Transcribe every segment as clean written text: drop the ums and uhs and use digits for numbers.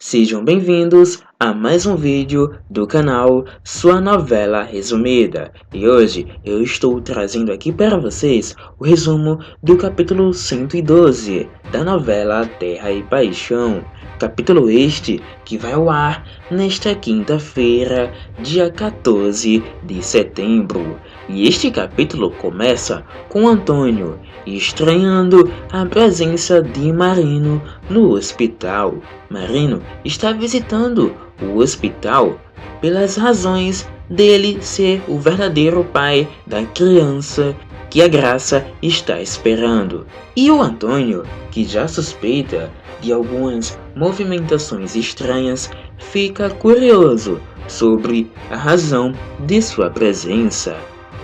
Sejam bem-vindos a mais um vídeo do canal Sua Novela Resumida. E hoje eu estou trazendo aqui para vocês o resumo do capítulo 112 da novela Terra e Paixão. Capítulo este que vai ao ar nesta quinta-feira, dia 14 de setembro. E este capítulo começa com Antônio estranhando a presença de Marino no hospital. Marino está visitando o hospital pelas razões dele ser o verdadeiro pai da criança que a Graça está esperando. E o Antônio, que já suspeita de algumas movimentações estranhas, fica curioso sobre a razão de sua presença.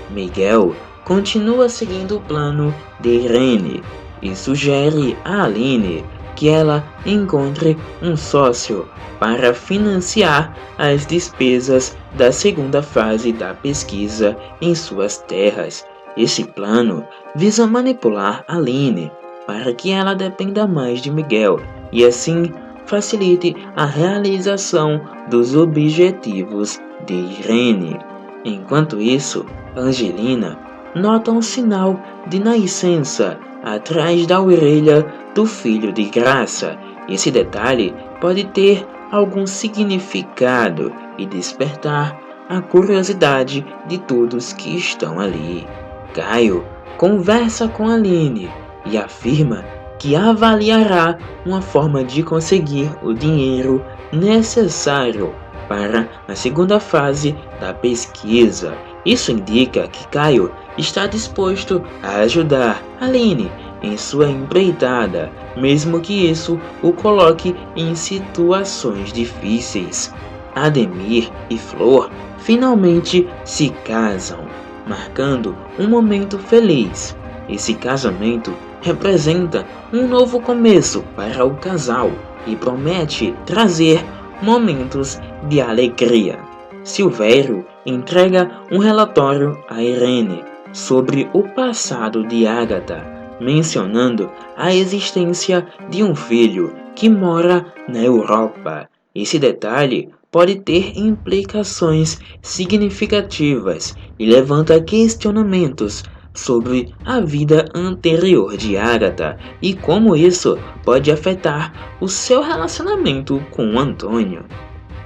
Miguel continua seguindo o plano de Irene e sugere a Aline que ela encontre um sócio para financiar as despesas da segunda fase da pesquisa em suas terras. Esse plano visa manipular Aline para que ela dependa mais de Miguel e assim facilite a realização dos objetivos de Irene. Enquanto isso, Angelina nota um sinal de nascença atrás da orelha do filho de Graça. Esse detalhe pode ter algum significado e despertar a curiosidade de todos que estão ali. Caio conversa com Aline e afirma que avaliará uma forma de conseguir o dinheiro necessário para a segunda fase da pesquisa. Isso indica que Caio está disposto a ajudar Aline em sua empreitada, mesmo que isso o coloque em situações difíceis. Ademir e Flor finalmente se casam, marcando um momento feliz. Esse casamento representa um novo começo para o casal e promete trazer momentos de alegria. Silvério entrega um relatório a Irene sobre o passado de Agatha, mencionando a existência de um filho que mora na Europa. Esse detalhe pode ter implicações significativas e levanta questionamentos sobre a vida anterior de Agatha e como isso pode afetar o seu relacionamento com Antônio.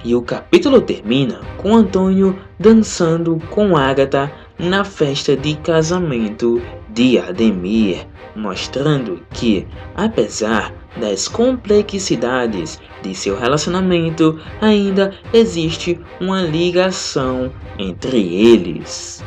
E o capítulo termina com Antônio dançando com Agatha na festa de casamento de Ademir, mostrando que, apesar das complexidades de seu relacionamento, ainda existe uma ligação entre eles.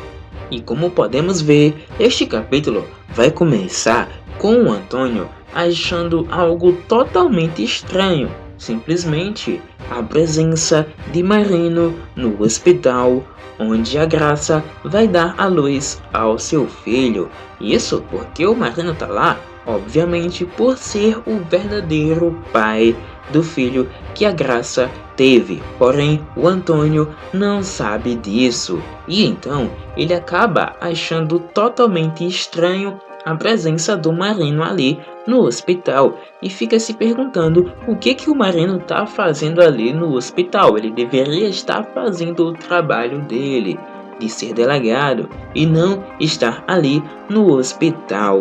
E como podemos ver, este capítulo vai começar com o Antônio achando algo totalmente estranho, simplesmente a presença de Marino no hospital, onde a Graça vai dar à luz ao seu filho. Isso porque o Marino tá lá, obviamente por ser o verdadeiro pai do filho que a Graça teve. Porém, o Antônio não sabe disso. E então, ele acaba achando totalmente estranho a presença do Marino ali no hospital e fica se perguntando o que o Marino está fazendo ali no hospital. Ele deveria estar fazendo o trabalho dele, de ser delegado, e não estar ali no hospital.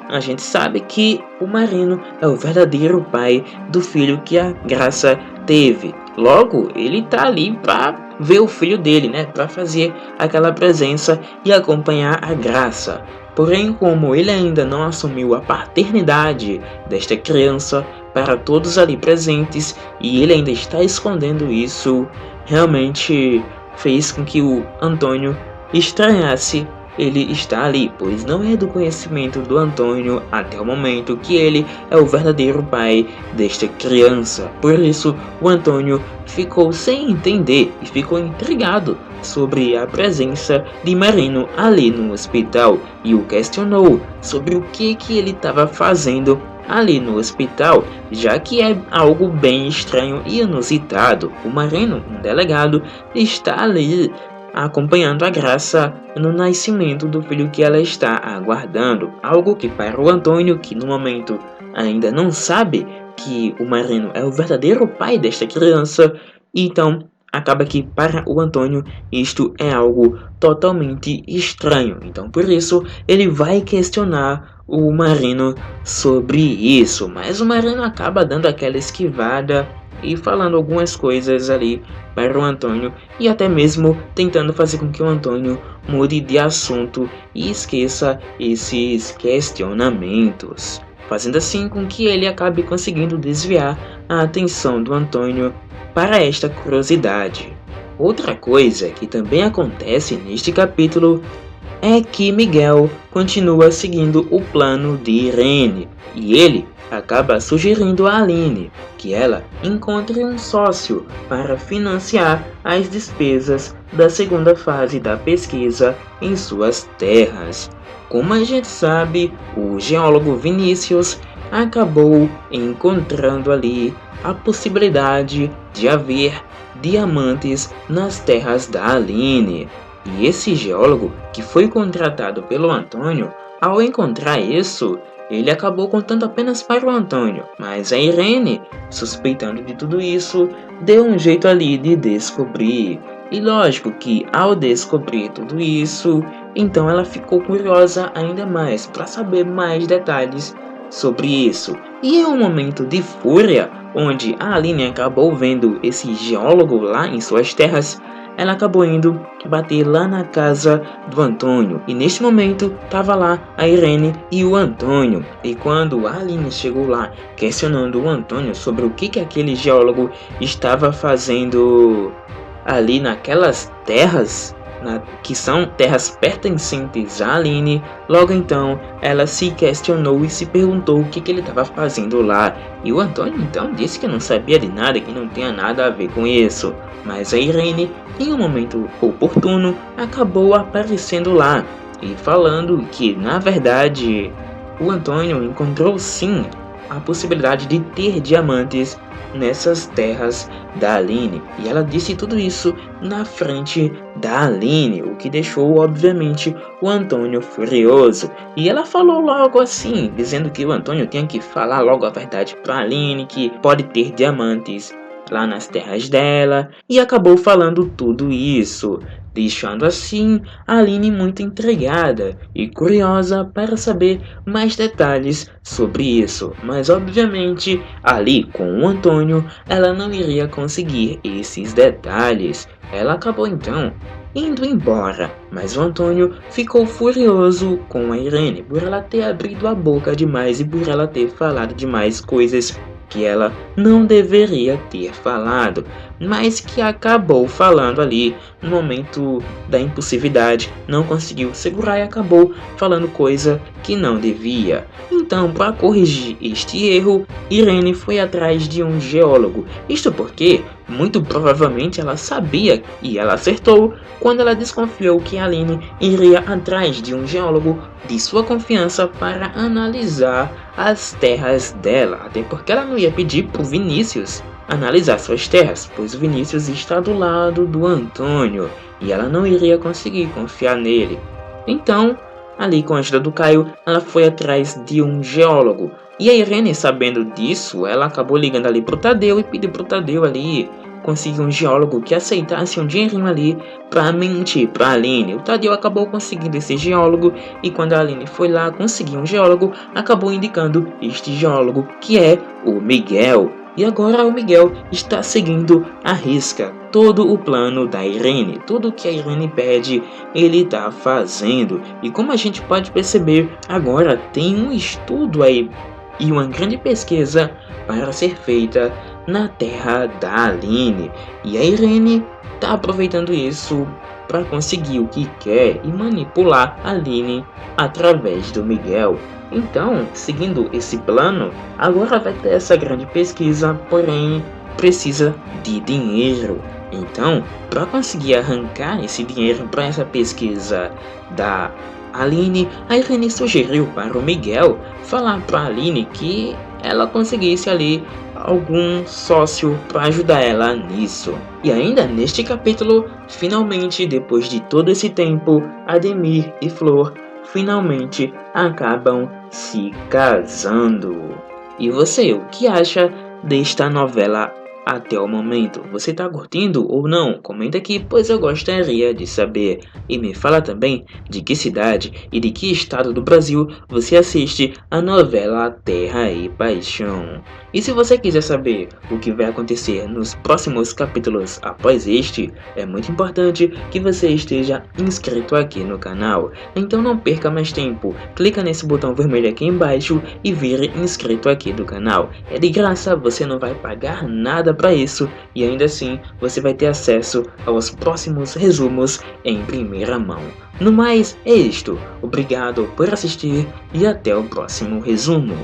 A gente sabe que o Marino é o verdadeiro pai do filho que a Graça teve. Logo, ele tá ali para ver o filho dele, né? Para fazer aquela presença e acompanhar a Graça. Porém, como ele ainda não assumiu a paternidade desta criança para todos ali presentes e ele ainda está escondendo isso, realmente fez com que o Antônio estranhasse ele está ali, pois não é do conhecimento do Antônio até o momento que ele é o verdadeiro pai desta criança. Por isso, o Antônio ficou sem entender e ficou intrigado sobre a presença de Marino ali no hospital e o questionou sobre o que ele estava fazendo ali no hospital, já que é algo bem estranho e inusitado. O Marino, um delegado, está ali acompanhando a Graça no nascimento do filho que ela está aguardando, algo que para o Antônio, que no momento ainda não sabe que o Marino é o verdadeiro pai desta criança, então acaba que para o Antônio isto é algo totalmente estranho. Então por isso ele vai questionar o Marino sobre isso, mas o Marino acaba dando aquela esquivada e falando algumas coisas ali para o Antônio e até mesmo tentando fazer com que o Antônio mude de assunto e esqueça esses questionamentos, fazendo assim com que ele acabe conseguindo desviar a atenção do Antônio para esta curiosidade. Outra coisa que também acontece neste capítulo é que Miguel continua seguindo o plano de Irene e ele acaba sugerindo a Aline que ela encontre um sócio para financiar as despesas da segunda fase da pesquisa em suas terras. Como a gente sabe, o geólogo Vinícius acabou encontrando ali a possibilidade de haver diamantes nas terras da Aline. E esse geólogo, que foi contratado pelo Antônio, ao encontrar isso, ele acabou contando apenas para o Antônio, mas a Irene, suspeitando de tudo isso, deu um jeito ali de descobrir. E lógico que ao descobrir tudo isso, então ela ficou curiosa ainda mais para saber mais detalhes sobre isso. E em um momento de fúria, onde a Aline acabou vendo esse geólogo lá em suas terras, ela acabou indo bater lá na casa do Antônio. E neste momento estava lá a Irene e o Antônio. E quando a Aline chegou lá questionando o Antônio sobre o que aquele geólogo estava fazendo ali naquelas terras, que são terras pertencentes a Aline, logo então ela se questionou e se perguntou o que ele estava fazendo lá. E o Antônio então disse que não sabia de nada, que não tinha nada a ver com isso. Mas a Irene, em um momento oportuno, acabou aparecendo lá e falando que, na verdade, o Antônio encontrou sim a possibilidade de ter diamantes nessas terras da Aline. E ela disse tudo isso na frente da Aline, o que deixou, obviamente, o Antônio furioso. E ela falou logo assim, dizendo que o Antônio tinha que falar logo a verdade para Aline, que pode ter diamantes lá nas terras dela, e acabou falando tudo isso, deixando assim a Aline muito intrigada e curiosa para saber mais detalhes sobre isso. Mas obviamente ali com o Antônio ela não iria conseguir esses detalhes. Ela acabou então indo embora, mas o Antônio ficou furioso com a Irene por ela ter abrido a boca demais e por ela ter falado demais coisas que ela não deveria ter falado, mas que acabou falando ali no momento da impulsividade, não conseguiu segurar e acabou falando coisa que não devia. Então, para corrigir este erro, Irene foi atrás de um geólogo. Isto porque, muito provavelmente, ela sabia e ela acertou quando ela desconfiou que Aline iria atrás de um geólogo de sua confiança para analisar as terras dela, até porque ela não ia pedir pro Vinícius analisar suas terras, pois o Vinícius está do lado do Antônio e ela não iria conseguir confiar nele. Então, ali com a ajuda do Caio, ela foi atrás de um geólogo. E a Irene, sabendo disso, ela acabou ligando ali pro Tadeu e pediu pro Tadeu ali conseguir um geólogo que aceitasse um dinheirinho ali pra mentir pra Aline. O Tadeu acabou conseguindo esse geólogo e quando a Aline foi lá conseguir um geólogo, acabou indicando este geólogo que é o Miguel. E agora o Miguel está seguindo à risca todo o plano da Irene. Tudo que a Irene pede, ele está fazendo. E como a gente pode perceber, agora tem um estudo aí e uma grande pesquisa para ser feita na terra da Aline. E a Irene está aproveitando isso para conseguir o que quer e manipular a Aline através do Miguel. Então, seguindo esse plano, agora vai ter essa grande pesquisa, porém precisa de dinheiro. Então, para conseguir arrancar esse dinheiro para essa pesquisa da Aline, a Irene sugeriu para o Miguel falar para a Aline que ela conseguisse ali algum sócio para ajudar ela nisso. E ainda neste capítulo, finalmente, depois de todo esse tempo, Ademir e Flor finalmente acabam se casando. E você, o que acha desta novela até o momento? Você tá curtindo ou não? Comenta aqui, pois eu gostaria de saber. E me fala também de que cidade e de que estado do Brasil você assiste a novela Terra e Paixão. E se você quiser saber o que vai acontecer nos próximos capítulos após este, é muito importante que você esteja inscrito aqui no canal. Então não perca mais tempo, clica nesse botão vermelho aqui embaixo e vire inscrito aqui do canal. É de graça, você não vai pagar nada para isso e ainda assim você vai ter acesso aos próximos resumos em primeira mão. No mais, é isto. Obrigado por assistir e até o próximo resumo.